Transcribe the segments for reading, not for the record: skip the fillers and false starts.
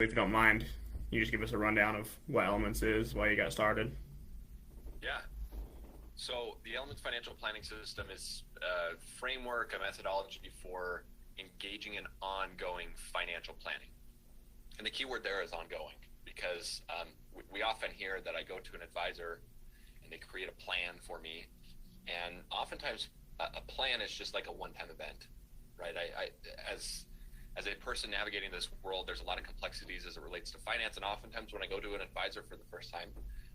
if you don't mind, you just give us a rundown of what Elements is, why you got started. Yeah. So the Elements Financial Planning System is a framework, a methodology for engaging in ongoing financial planning. And the key word there is ongoing, because we often hear that I go to an advisor and they create a plan for me. And oftentimes a plan is just like a one-time event, right? As a person navigating this world, there's a lot of complexities as it relates to finance. And oftentimes when I go to an advisor for the first time,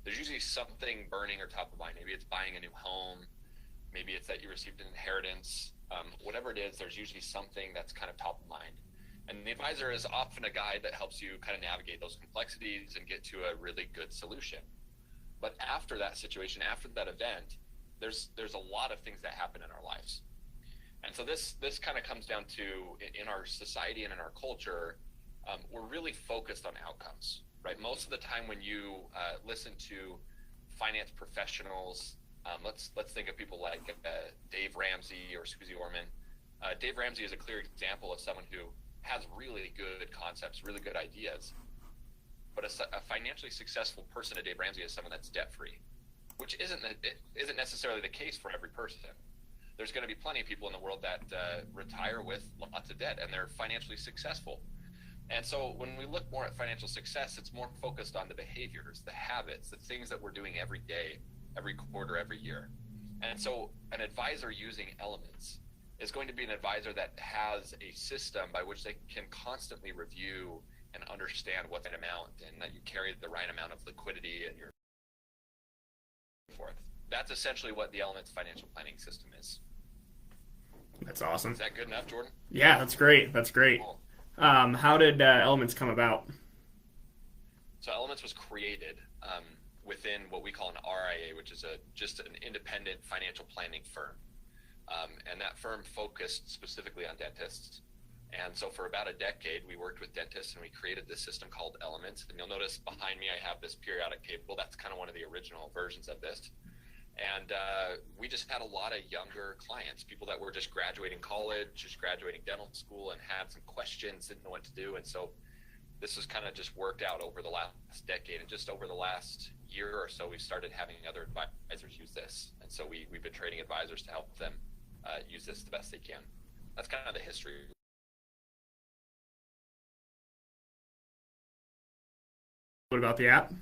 there's usually something burning or top of mind. Maybe it's buying a new home. Maybe it's that you received an inheritance. Whatever it is, there's usually something that's kind of top of mind. And the advisor is often a guide that helps you kind of navigate those complexities and get to a really good solution. But after that situation, after that event, there's a lot of things that happen in our lives. And so this kind of comes down to, in our society and in our culture, we're really focused on outcomes, right? Most of the time when you listen to finance professionals, let's think of people like Dave Ramsey or Susie Orman. Dave Ramsey is a clear example of someone who has really good concepts, really good ideas. But a financially successful person at Dave Ramsey is someone that's debt-free, which isn't necessarily the case for every person. There's going to be plenty of people in the world that retire with lots of debt and they're financially successful. And so when we look more at financial success, it's more focused on the behaviors, the habits, the things that we're doing every day, every quarter, every year. And so an advisor using Elements is going to be an advisor that has a system by which they can constantly review and understand what that amount, and that you carry the right amount of liquidity and your forth. That's essentially what the Elements financial planning system is. That's awesome. Is that good enough, Jordan? Yeah, that's great. That's great. Cool. How did Elements come about? So Elements was created within what we call an RIA, which is just an independent financial planning firm. And that firm focused specifically on dentists. And so for about a decade, we worked with dentists and we created this system called Elements. And you'll notice behind me, I have this periodic table. That's kind of one of the original versions of this. And we just had a lot of younger clients, people that were just graduating college, just graduating dental school, and had some questions, didn't know what to do. And so this has kind of just worked out over the last decade. And just over the last year or so, we've started having other advisors use this. And so we've been training advisors to help them use this the best they can. That's kind of the history. What about the app?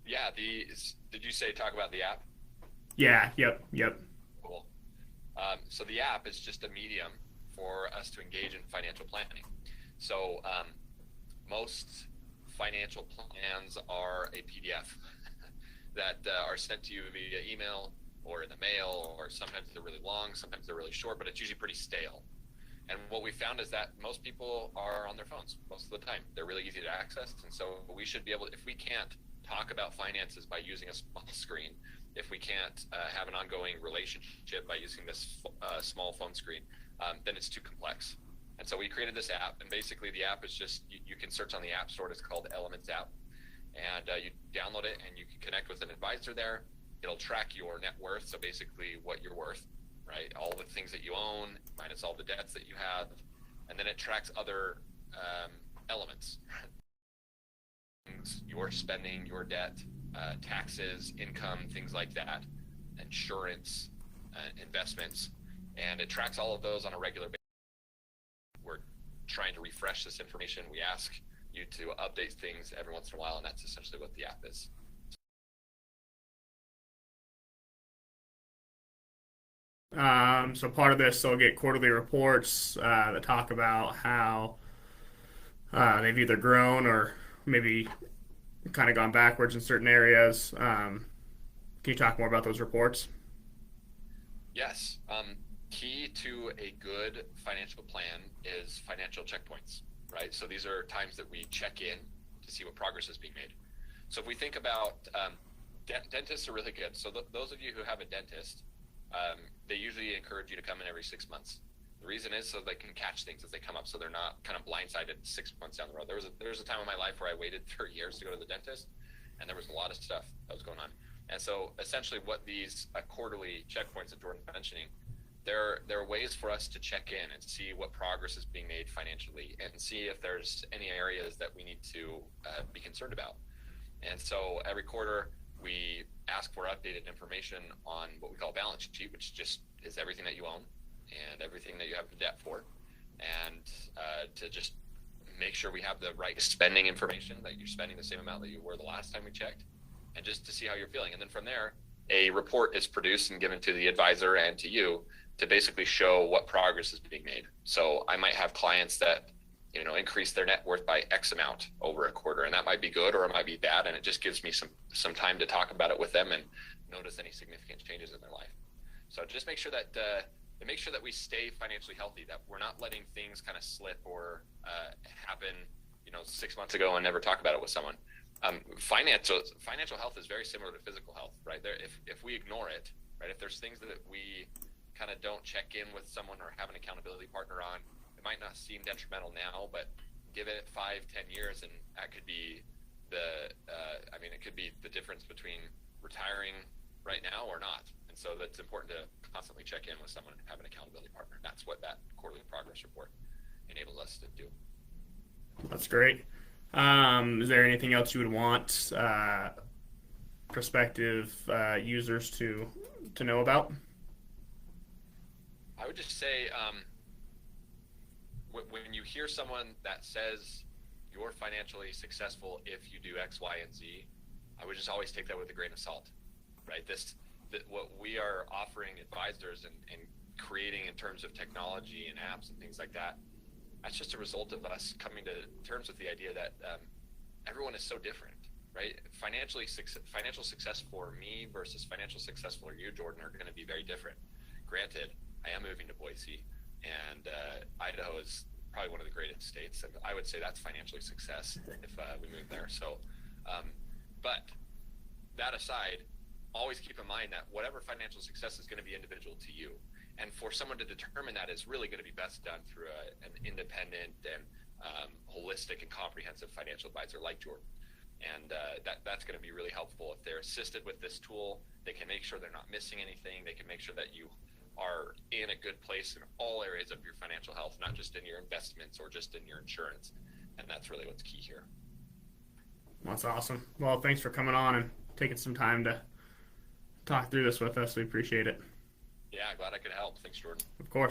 Yeah, did you say talk about the app? Yeah, yep. Cool. So the app is just a medium for us to engage in financial planning. So most financial plans are a PDF that are sent to you via email or in the mail, or sometimes they're really long, sometimes they're really short, but it's usually pretty stale. And what we found is that most people are on their phones most of the time. They're really easy to access. And so we should be able to, if we can't talk about finances by using a small screen, if we can't have an ongoing relationship by using this small phone screen, then it's too complex. And so we created this app, and basically the app is just, you can search on the App Store. It's called Elements app. And you download it and you can connect with an advisor there. It'll track your net worth, so basically what you're worth, right? All the things that you own, minus all the debts that you have. And then it tracks other elements. Your spending, your debt, taxes, income, things like that, insurance, investments. And it tracks all of those on a regular basis. We're trying to refresh this information. We ask you to update things every once in a while, and that's essentially what the app is. So part of this, they'll get quarterly reports that talk about how they've either grown or maybe kind of gone backwards in certain areas. Can you talk more about those reports? Yes. Key to a good financial plan is financial checkpoints, right? So these are times that we check in to see what progress is being made. So if we think about dentists are really good. So those of you who have a dentist, they usually encourage you to come in every 6 months. The reason is so they can catch things as they come up, so they're not kind of blindsided 6 months down the road. There was a time in my life where I waited 3 years to go to the dentist, and there was a lot of stuff that was going on. And so essentially what these quarterly checkpoints that Jordan's mentioning, there are ways for us to check in and see what progress is being made financially and see if there's any areas that we need to be concerned about. And so every quarter we ask for updated information on what we call a balance sheet, which just is everything that you own and everything that you have the debt for, and to just make sure we have the right spending information, that you're spending the same amount that you were the last time we checked, and just to see how you're feeling. And then from there, a report is produced and given to the advisor and to you to basically show what progress is being made. So I might have clients that increase their net worth by X amount over a quarter, and that might be good or it might be bad, and it just gives me some time to talk about it with them and notice any significant changes in their life. So just make sure that we stay financially healthy, that we're not letting things kind of slip or happen 6 months ago and never talk about it with someone. Financial health is very similar to physical health, right? If we ignore it, right, if there's things that we kind of don't check in with someone or have an accountability partner on, it might not seem detrimental now, but give it 5-10 years and that could be it could be the difference between retiring right now or not. And so that's important to constantly check in with someone and have an accountability partner. That's what that quarterly progress report enables us to do. That's great. Is there anything else you would want prospective users to know about? I would just say when you hear someone that says you're financially successful if you do X, Y, and Z, I would just always take that with a grain of salt, right? What we are offering advisors and creating in terms of technology and apps and things like that, that's just a result of us coming to terms with the idea that everyone is so different, right? Financial success for me versus financial success for you, Jordan, are going to be very different. Granted, I am moving to Boise, and Idaho is probably one of the greatest states, and I would say that's financially success if we move there. So, but that aside, always keep in mind that whatever financial success is going to be individual to you. And for someone to determine that is really going to be best done through an independent and holistic and comprehensive financial advisor like Jordan. And that's going to be really helpful. If they're assisted with this tool, they can make sure they're not missing anything. They can make sure that you are in a good place in all areas of your financial health, not just in your investments or just in your insurance. And that's really what's key here. That's awesome. Well, thanks for coming on and taking some time to talk through this with us. We appreciate it. Yeah, glad I could help. Thanks, Jordan. Of course.